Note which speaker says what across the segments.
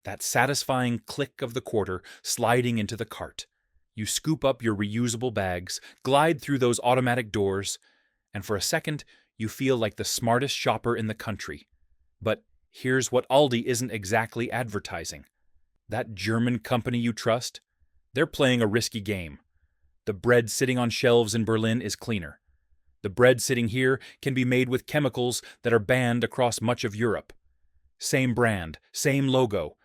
Speaker 1: That satisfying click of the quarter sliding into the cart. You scoop up your reusable bags, glide through those automatic doors, and for a second, you feel like the smartest shopper in the country. But here's what Aldi isn't exactly advertising. That German company you trust? They're playing a risky game. The bread sitting on shelves in Berlin is cleaner. The bread sitting here can be made with chemicals that are banned across much of Europe. Same brand, same logo,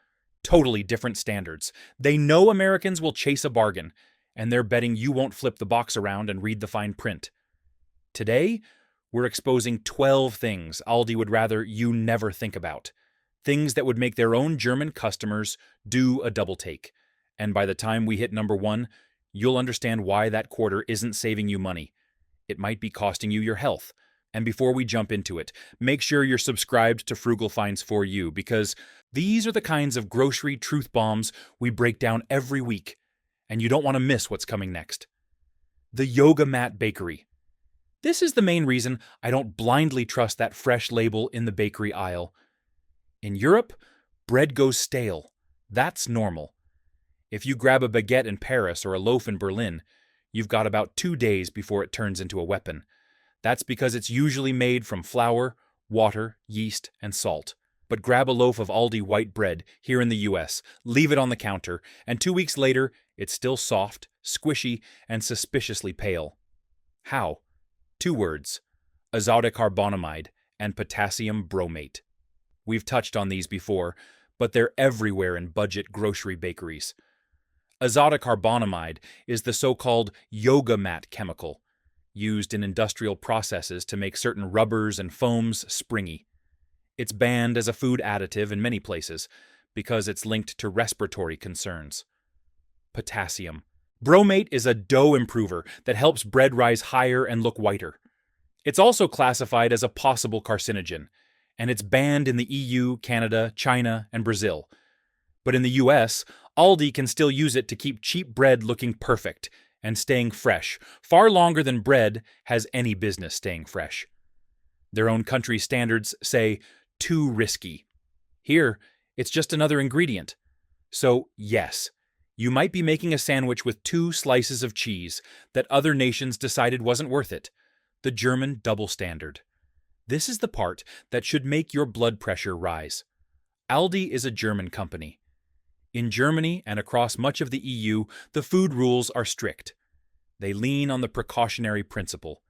Speaker 1: totally different standards. They know Americans will chase a bargain, and they're betting you won't flip the box around and read the fine print. Today, we're exposing 12 things Aldi would rather you never think about. Things that would make their own German customers do a double take. And by the time we hit number 1, you'll understand why that quarter isn't saving you money. It might be costing you your health. And before we jump into it, make sure you're subscribed to Frugal Finds for You, because these are the kinds of grocery truth bombs we break down every week, and you don't want to miss what's coming next. The Yoga Mat Bakery. This is the main reason I don't blindly trust that fresh label in the bakery aisle. In Europe, bread goes stale. That's normal. If you grab a baguette in Paris or a loaf in Berlin, you've got about 2 days before it turns into a weapon. That's because it's usually made from flour, water, yeast, and salt. But grab a loaf of Aldi white bread here in the US, leave it on the counter, and 2 weeks later, it's still soft, squishy, and suspiciously pale. How? 2 words: azotocarbonamide and potassium bromate. We've touched on these before, but they're everywhere in budget grocery bakeries. Azotocarbonamide is the so-called yoga mat chemical, used in industrial processes to make certain rubbers and foams springy. It's banned as a food additive in many places because it's linked to respiratory concerns. Potassium. Bromate is a dough improver that helps bread rise higher and look whiter. It's also classified as a possible carcinogen, and it's banned in the EU, Canada, China, and Brazil. But in the US, Aldi can still use it to keep cheap bread looking perfect and staying fresh, far longer than bread has any business staying fresh. Their own country standards say, too risky. Here, it's just another ingredient. So, yes, you might be making a sandwich with 2 slices of cheese that other nations decided wasn't worth it. The German double standard. This is the part that should make your blood pressure rise. Aldi is a German company. In Germany and across much of the EU, the food rules are strict. They lean on the precautionary principle.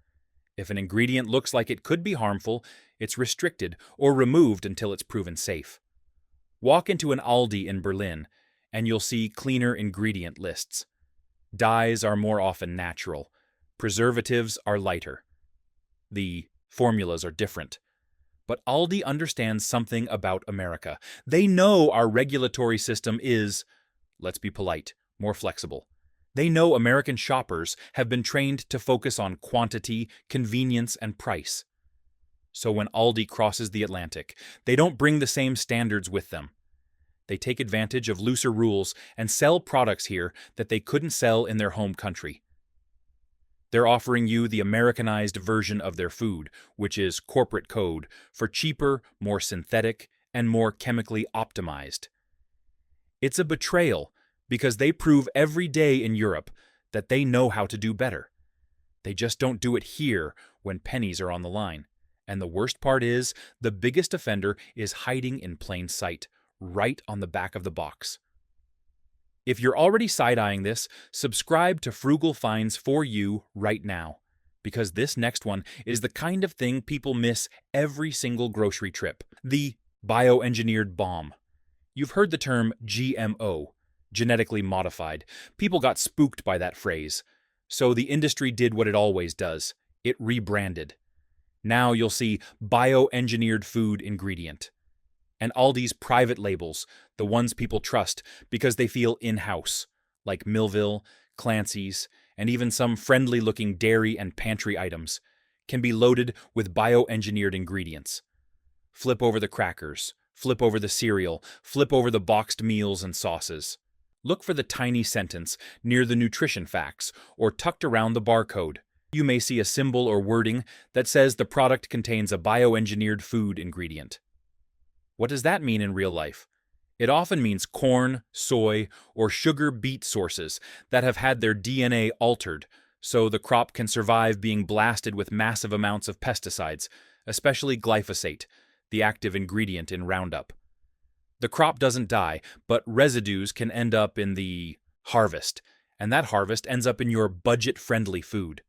Speaker 1: If an ingredient looks like it could be harmful, it's restricted or removed until it's proven safe. Walk into an Aldi in Berlin, and you'll see cleaner ingredient lists. Dyes are more often natural. Preservatives are lighter. The formulas are different. But Aldi understands something about America. They know our regulatory system is, let's be polite, more flexible. They know American shoppers have been trained to focus on quantity, convenience, and price. So when Aldi crosses the Atlantic, they don't bring the same standards with them. They take advantage of looser rules and sell products here that they couldn't sell in their home country. They're offering you the Americanized version of their food, which is corporate code, for cheaper, more synthetic, and more chemically optimized. It's a betrayal because they prove every day in Europe that they know how to do better. They just don't do it here when pennies are on the line. And the worst part is, the biggest offender is hiding in plain sight, right on the back of the box. If you're already side-eyeing this, subscribe to Frugal Finds for You right now, because this next one is the kind of thing people miss every single grocery trip. The bioengineered bomb. You've heard the term GMO, genetically modified. People got spooked by that phrase. So the industry did what it always does. It rebranded. Now you'll see bioengineered food ingredient. And Aldi's private labels, the ones people trust because they feel in-house, like Millville, Clancy's, and even some friendly-looking dairy and pantry items, can be loaded with bioengineered ingredients. Flip over the crackers, flip over the cereal, flip over the boxed meals and sauces. Look for the tiny sentence near the nutrition facts or tucked around the barcode. You may see a symbol or wording that says the product contains a bioengineered food ingredient. What does that mean in real life? It often means corn, soy, or sugar beet sources that have had their DNA altered so the crop can survive being blasted with massive amounts of pesticides, especially glyphosate, the active ingredient in Roundup. The crop doesn't die, but residues can end up in the harvest, and that harvest ends up in your budget-friendly food.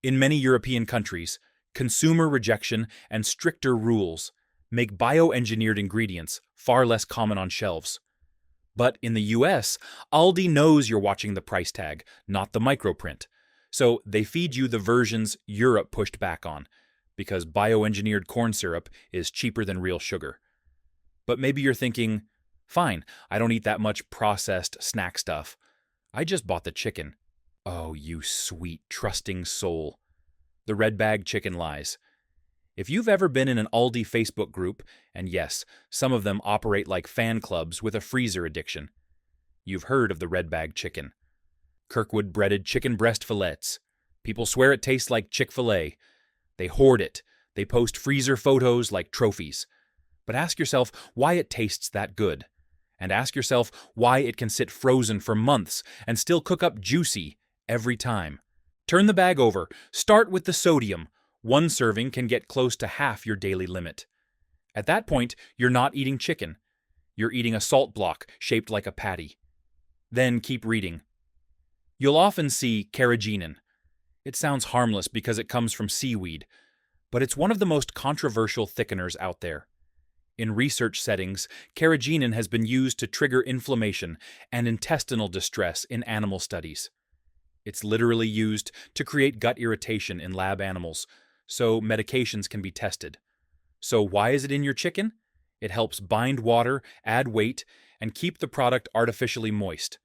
Speaker 1: In many European countries, consumer rejection and stricter rules make bioengineered ingredients far less common on shelves. But in the US, Aldi knows you're watching the price tag, not the microprint. So they feed you the versions Europe pushed back on, because bioengineered corn syrup is cheaper than real sugar. But maybe you're thinking, fine, I don't eat that much processed snack stuff. I just bought the chicken. Oh, you sweet, trusting soul. The red bag chicken lies. If you've ever been in an Aldi Facebook group, and yes, some of them operate like fan clubs with a freezer addiction, you've heard of the red bag chicken. Kirkwood breaded chicken breast fillets. People swear it tastes like Chick-fil-A. They hoard it. They post freezer photos like trophies. But ask yourself why it tastes that good. And ask yourself why it can sit frozen for months and still cook up juicy every time. Turn the bag over. Start with the sodium. One serving can get close to half your daily limit. At that point, you're not eating chicken. You're eating a salt block shaped like a patty. Then keep reading. You'll often see carrageenan. It sounds harmless because it comes from seaweed, but it's one of the most controversial thickeners out there. In research settings, carrageenan has been used to trigger inflammation and intestinal distress in animal studies. It's literally used to create gut irritation in lab animals, so medications can be tested. So why is it in your chicken? It helps bind water, add weight, and keep the product artificially moist.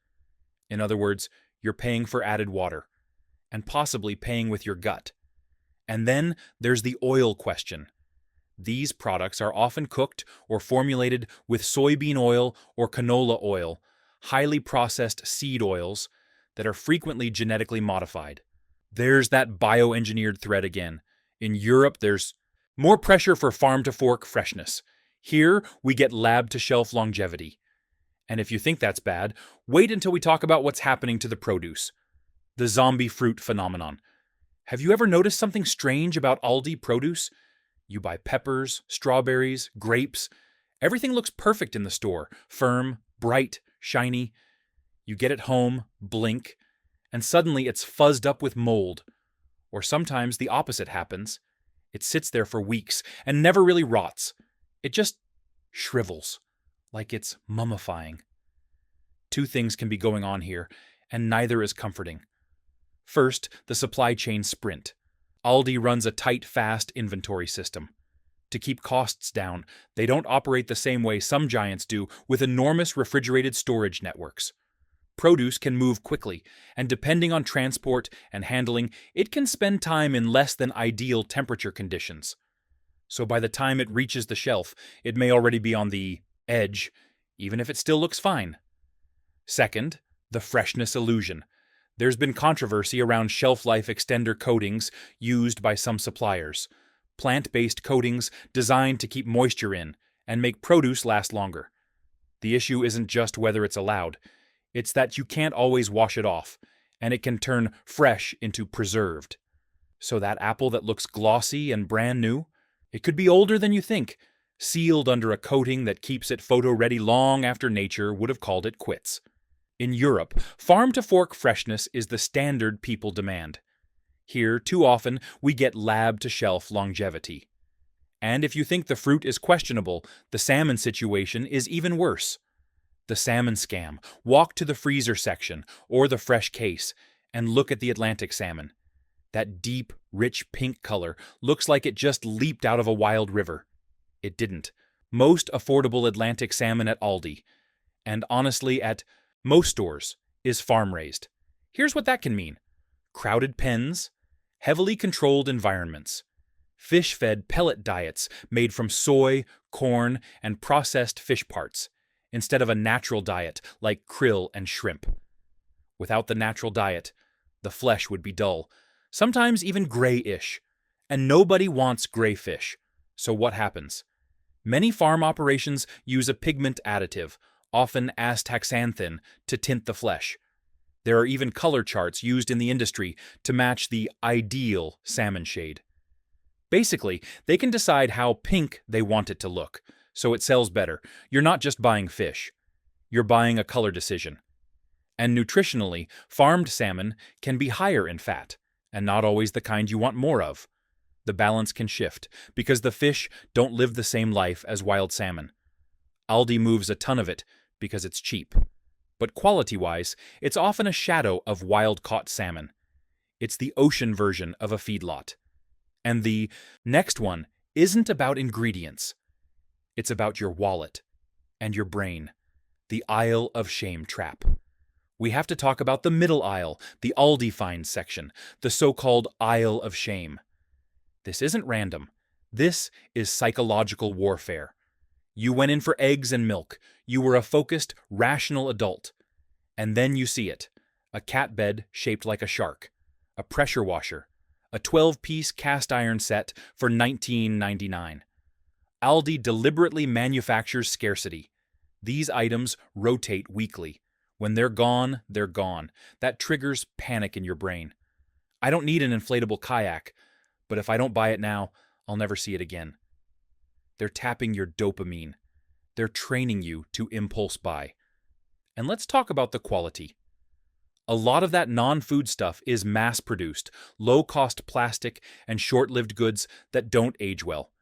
Speaker 1: In other words, you're paying for added water, and possibly paying with your gut. And then there's the oil question. These products are often cooked or formulated with soybean oil or canola oil, highly processed seed oils that are frequently genetically modified. There's that bioengineered thread again. In Europe, there's more pressure for farm-to-fork freshness. Here, we get lab-to-shelf longevity. And if you think that's bad, wait until we talk about what's happening to the produce. The zombie fruit phenomenon. Have you ever noticed something strange about Aldi produce? You buy peppers, strawberries, grapes. Everything looks perfect in the store. Firm, bright, shiny. You get it home, blink, and suddenly it's fuzzed up with mold. Or sometimes the opposite happens. It sits there for weeks and never really rots. It just shrivels, like it's mummifying. Two things can be going on here, and neither is comforting. First, the supply chain sprint. Aldi runs a tight, fast inventory system. To keep costs down, they don't operate the same way some giants do with enormous refrigerated storage networks. Produce can move quickly, and depending on transport and handling, it can spend time in less than ideal temperature conditions. So by the time it reaches the shelf, it may already be on the edge, even if it still looks fine. Second, the freshness illusion. There's been controversy around shelf life extender coatings used by some suppliers. Plant-based coatings designed to keep moisture in and make produce last longer. The issue isn't just whether it's allowed. It's that you can't always wash it off, and it can turn fresh into preserved. So that apple that looks glossy and brand new, it could be older than you think, sealed under a coating that keeps it photo-ready long after nature would have called it quits. In Europe, farm-to-fork freshness is the standard people demand. Here, too often, we get lab-to-shelf longevity. And if you think the fruit is questionable, the salmon situation is even worse. The salmon scam. Walk to the freezer section or the fresh case and look at the Atlantic salmon. That deep, rich pink color looks like it just leaped out of a wild river. It didn't. Most affordable Atlantic salmon at Aldi, and honestly at most stores, is farm-raised. Here's what that can mean. Crowded pens, heavily controlled environments, fish-fed pellet diets made from soy, corn, and processed fish parts, instead of a natural diet like krill and shrimp. Without the natural diet, the flesh would be dull, sometimes even grayish. And nobody wants gray fish. So what happens? Many farm operations use a pigment additive, often astaxanthin, to tint the flesh. There are even color charts used in the industry to match the ideal salmon shade. Basically, they can decide how pink they want it to look, so it sells better. You're not just buying fish. You're buying a color decision. And nutritionally, farmed salmon can be higher in fat, and not always the kind you want more of. The balance can shift, because the fish don't live the same life as wild salmon. Aldi moves a ton of it because it's cheap. But quality-wise, it's often a shadow of wild-caught salmon. It's the ocean version of a feedlot. And the next one isn't about ingredients. It's about your wallet and your brain. The aisle of shame trap. We have to talk about the middle aisle, the Aldi finds section, the so-called aisle of shame. This isn't random. This is psychological warfare. You went in for eggs and milk. You were a focused, rational adult. And then you see it. A cat bed shaped like a shark. A pressure washer. A 12-piece cast iron set for $19.99. Aldi deliberately manufactures scarcity. These items rotate weekly. When they're gone, they're gone. That triggers panic in your brain. I don't need an inflatable kayak, but if I don't buy it now, I'll never see it again. They're tapping your dopamine. They're training you to impulse buy. And let's talk about the quality. A lot of that non-food stuff is mass-produced, low-cost plastic and short-lived goods that don't age well.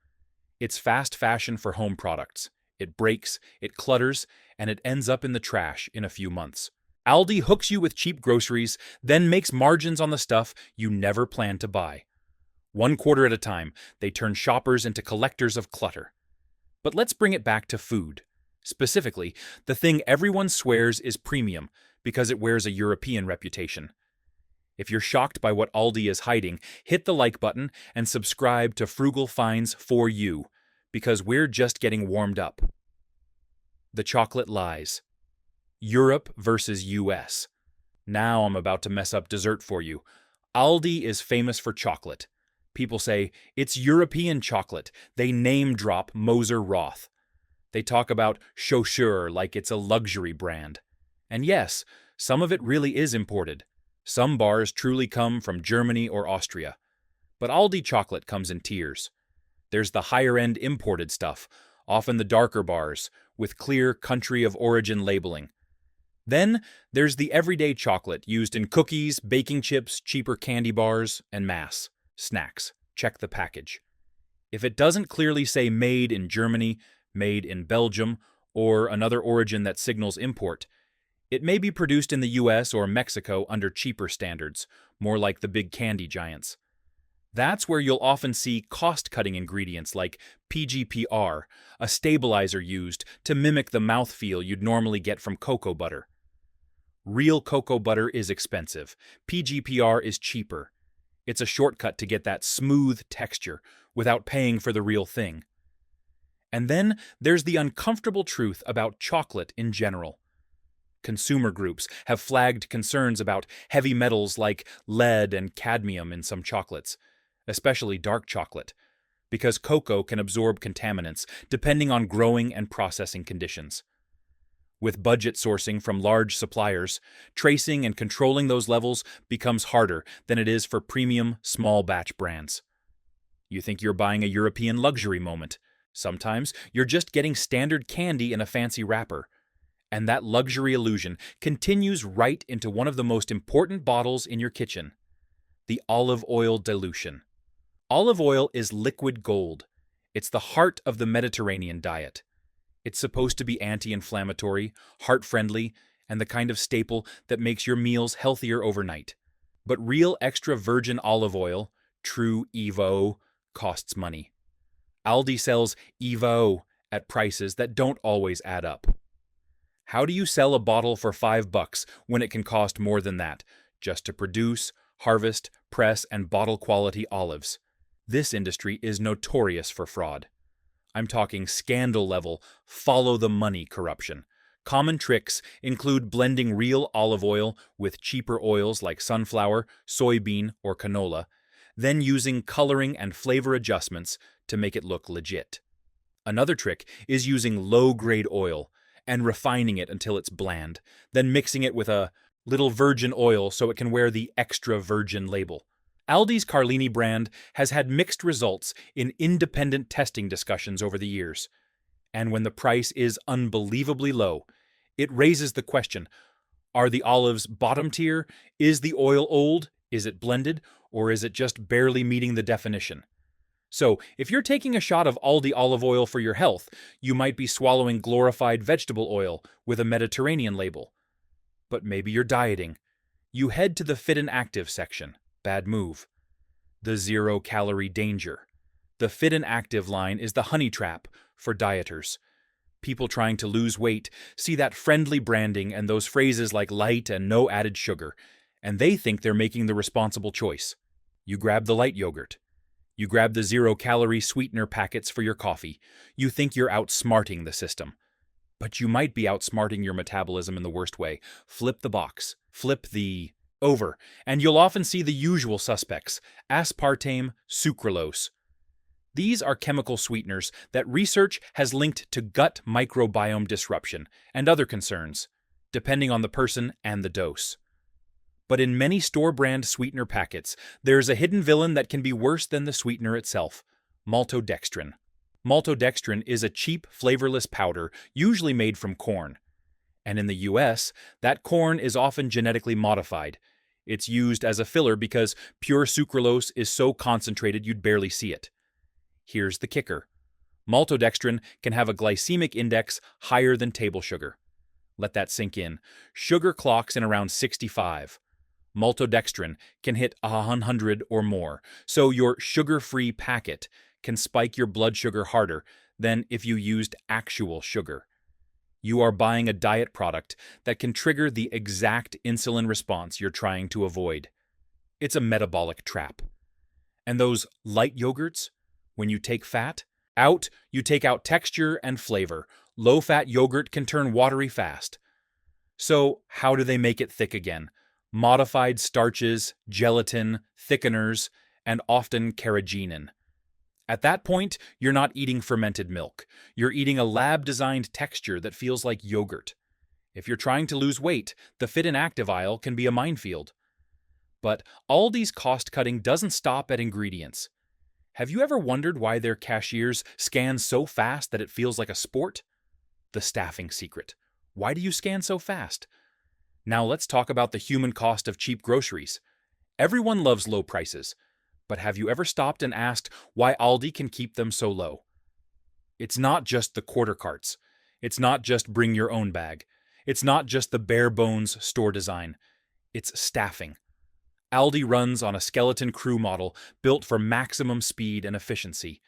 Speaker 1: It's fast fashion for home products. It breaks, it clutters, and it ends up in the trash in a few months. Aldi hooks you with cheap groceries, then makes margins on the stuff you never planned to buy. One quarter at a time, they turn shoppers into collectors of clutter. But let's bring it back to food. Specifically, the thing everyone swears is premium because it wears a European reputation. If you're shocked by what Aldi is hiding, hit the like button and subscribe to Frugal Finds for you, because we're just getting warmed up. The chocolate lies. Europe versus US. Now I'm about to mess up dessert for you. Aldi is famous for chocolate. People say, it's European chocolate. They name drop Moser Roth. They talk about Chaussure like it's a luxury brand. And yes, some of it really is imported. Some bars truly come from Germany or Austria. But Aldi chocolate comes in tiers. There's the higher-end imported stuff, often the darker bars, with clear country of origin labeling. Then there's the everyday chocolate used in cookies, baking chips, cheaper candy bars, and mass snacks. Check the package. If it doesn't clearly say made in Germany, made in Belgium, or another origin that signals import, it may be produced in the US or Mexico under cheaper standards, more like the big candy giants. That's where you'll often see cost-cutting ingredients like PGPR, a stabilizer used to mimic the mouthfeel you'd normally get from cocoa butter. Real cocoa butter is expensive. PGPR is cheaper. It's a shortcut to get that smooth texture without paying for the real thing. And then there's the uncomfortable truth about chocolate in general. Consumer groups have flagged concerns about heavy metals like lead and cadmium in some chocolates, especially dark chocolate, because cocoa can absorb contaminants depending on growing and processing conditions. With budget sourcing from large suppliers, tracing and controlling those levels becomes harder than it is for premium, small-batch brands. You think you're buying a European luxury moment. Sometimes you're just getting standard candy in a fancy wrapper. And that luxury illusion continues right into one of the most important bottles in your kitchen, the olive oil dilution. Olive oil is liquid gold. It's the heart of the Mediterranean diet. It's supposed to be anti-inflammatory, heart-friendly, and the kind of staple that makes your meals healthier overnight. But real extra virgin olive oil, true Evo, costs money. Aldi sells Evo at prices that don't always add up. How do you sell a bottle for $5 when it can cost more than that, just to produce, harvest, press, and bottle quality olives? This industry is notorious for fraud. I'm talking scandal-level, follow-the-money corruption. Common tricks include blending real olive oil with cheaper oils like sunflower, soybean, or canola, then using coloring and flavor adjustments to make it look legit. Another trick is using low-grade oil and refining it until it's bland, then mixing it with a little virgin oil so it can wear the extra virgin label. Aldi's Carlini brand has had mixed results in independent testing discussions over the years. And when the price is unbelievably low, it raises the question, are the olives bottom tier? Is the oil old? Is it blended? Or is it just barely meeting the definition? So, if you're taking a shot of Aldi olive oil for your health, you might be swallowing glorified vegetable oil with a Mediterranean label. But maybe you're dieting. You head to the Fit and Active section. Bad move. The zero-calorie danger. The Fit and Active line is the honey trap for dieters. People trying to lose weight see that friendly branding and those phrases like light and no added sugar, and they think they're making the responsible choice. You grab the light yogurt. You grab the zero-calorie sweetener packets for your coffee. You think you're outsmarting the system. But you might be outsmarting your metabolism in the worst way. Flip the box. Flip the over, and you'll often see the usual suspects: aspartame, sucralose. These are chemical sweeteners that research has linked to gut microbiome disruption and other concerns, depending on the person and the dose. But in many store-brand sweetener packets, there's a hidden villain that can be worse than the sweetener itself: maltodextrin. Maltodextrin is a cheap, flavorless powder usually made from corn. And in the US, that corn is often genetically modified. It's used as a filler because pure sucralose is so concentrated you'd barely see it. Here's the kicker. Maltodextrin can have a glycemic index higher than table sugar. Let that sink in. Sugar clocks in around 65. Maltodextrin can hit 100 or more, so your sugar-free packet can spike your blood sugar harder than if you used actual sugar. You are buying a diet product that can trigger the exact insulin response you're trying to avoid. It's a metabolic trap. And those light yogurts, when you take fat out, you take out texture and flavor. Low-fat yogurt can turn watery fast. So how do they make it thick again? Modified starches, gelatin, thickeners, and often carrageenan. At that point, you're not eating fermented milk. You're eating a lab-designed texture that feels like yogurt. If you're trying to lose weight, the Fit and Active aisle can be a minefield. But Aldi's cost-cutting doesn't stop at ingredients. Have you ever wondered why their cashiers scan so fast that it feels like a sport? The staffing secret. Why do you scan so fast? Now let's talk about the human cost of cheap groceries. Everyone loves low prices. But have you ever stopped and asked why Aldi can keep them so low? It's not just the quarter carts. It's not just bring your own bag. It's not just the bare bones store design. It's staffing. Aldi runs on a skeleton crew model built for maximum speed and efficiency.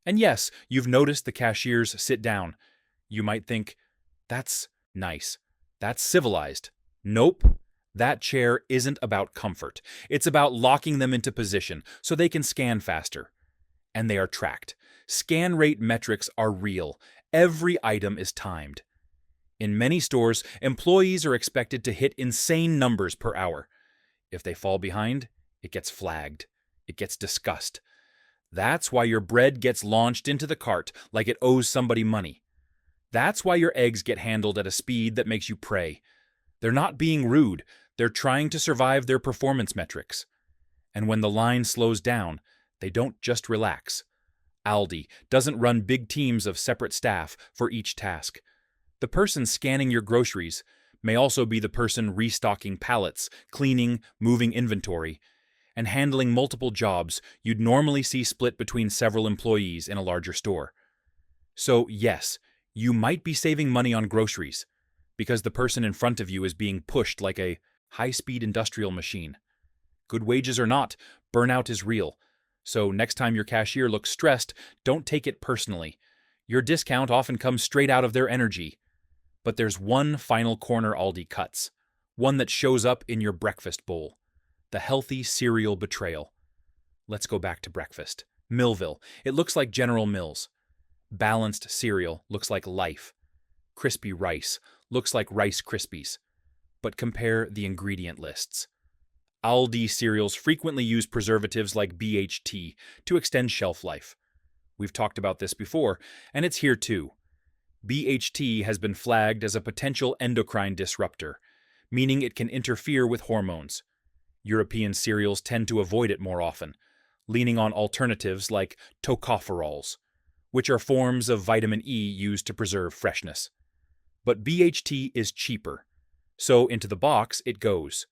Speaker 1: And yes, you've noticed the cashiers sit down. You might think, that's nice. That's civilized. Nope. That chair isn't about comfort. It's about locking them into position so they can scan faster. And they are tracked. Scan rate metrics are real. Every item is timed. In many stores, employees are expected to hit insane numbers per hour. If they fall behind, it gets flagged. It gets discussed. That's why your bread gets launched into the cart like it owes somebody money. That's why your eggs get handled at a speed that makes you pray. They're not being rude. They're trying to survive their performance metrics. And when the line slows down, they don't just relax. Aldi doesn't run big teams of separate staff for each task. The person scanning your groceries may also be the person restocking pallets, cleaning, moving inventory, and handling multiple jobs you'd normally see split between several employees in a larger store. So yes, you might be saving money on groceries because the person in front of you is being pushed like a high-speed industrial machine. Good wages or not, burnout is real. So next time your cashier looks stressed, don't take it personally. Your discount often comes straight out of their energy. But there's one final corner Aldi cuts, one that shows up in your breakfast bowl: the healthy cereal betrayal. Let's go back to breakfast. Millville, it looks like General Mills. Balanced cereal looks like Life. Crispy rice looks like Rice Krispies. But compare the ingredient lists. Aldi cereals frequently use preservatives like BHT to extend shelf life. We've talked about this before, and it's here too. BHT has been flagged as a potential endocrine disruptor, meaning it can interfere with hormones. European cereals tend to avoid it more often, leaning on alternatives like tocopherols, which are forms of vitamin E used to preserve freshness. But BHT is cheaper, so into the box it goes.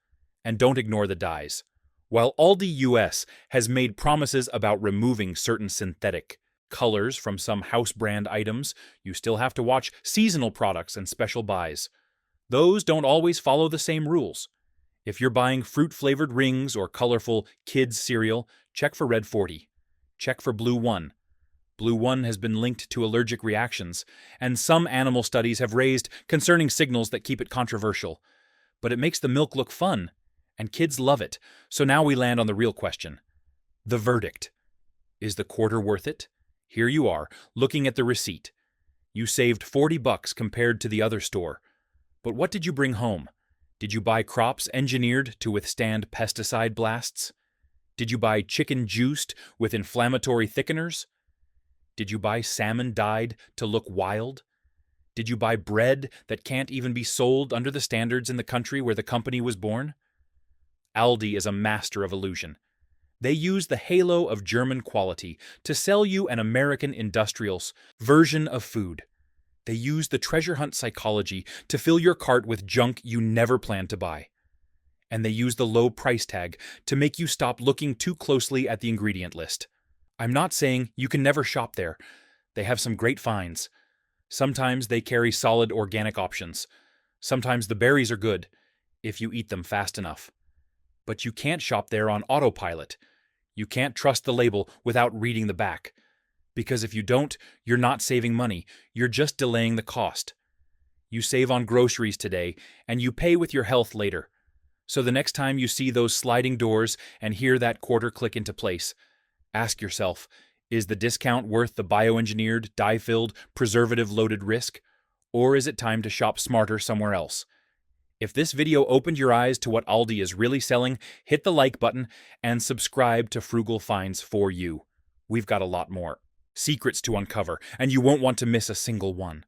Speaker 1: And don't ignore the dyes. While Aldi US has made promises about removing certain synthetic colors from some house brand items, you still have to watch seasonal products and special buys. Those don't always follow the same rules. If you're buying fruit-flavored rings or colorful kids cereal, check for Red 40. Check for Blue 1. Blue 1 has been linked to allergic reactions, and some animal studies have raised concerning signals that keep it controversial. But it makes the milk look fun, and kids love it. So now we land on the real question. The verdict. Is the quarter worth it? Here you are, looking at the receipt. You saved $40 compared to the other store. But what did you bring home? Did you buy crops engineered to withstand pesticide blasts? Did you buy chicken juiced with inflammatory thickeners? Did you buy salmon dyed to look wild? Did you buy bread that can't even be sold under the standards in the country where the company was born? Aldi is a master of illusion. They use the halo of German quality to sell you an American industrial's version of food. They use the treasure hunt psychology to fill your cart with junk you never planned to buy. And they use the low price tag to make you stop looking too closely at the ingredient list. I'm not saying you can never shop there. They have some great finds. Sometimes they carry solid organic options. Sometimes the berries are good, if you eat them fast enough. But you can't shop there on autopilot. You can't trust the label without reading the back. Because if you don't, you're not saving money. You're just delaying the cost. You save on groceries today, and you pay with your health later. So the next time you see those sliding doors and hear that quarter click into place, ask yourself, is the discount worth the bioengineered, dye-filled, preservative-loaded risk? Or is it time to shop smarter somewhere else? If this video opened your eyes to what Aldi is really selling, hit the like button and subscribe to Frugal Finds for You. We've got a lot more secrets to uncover, and you won't want to miss a single one.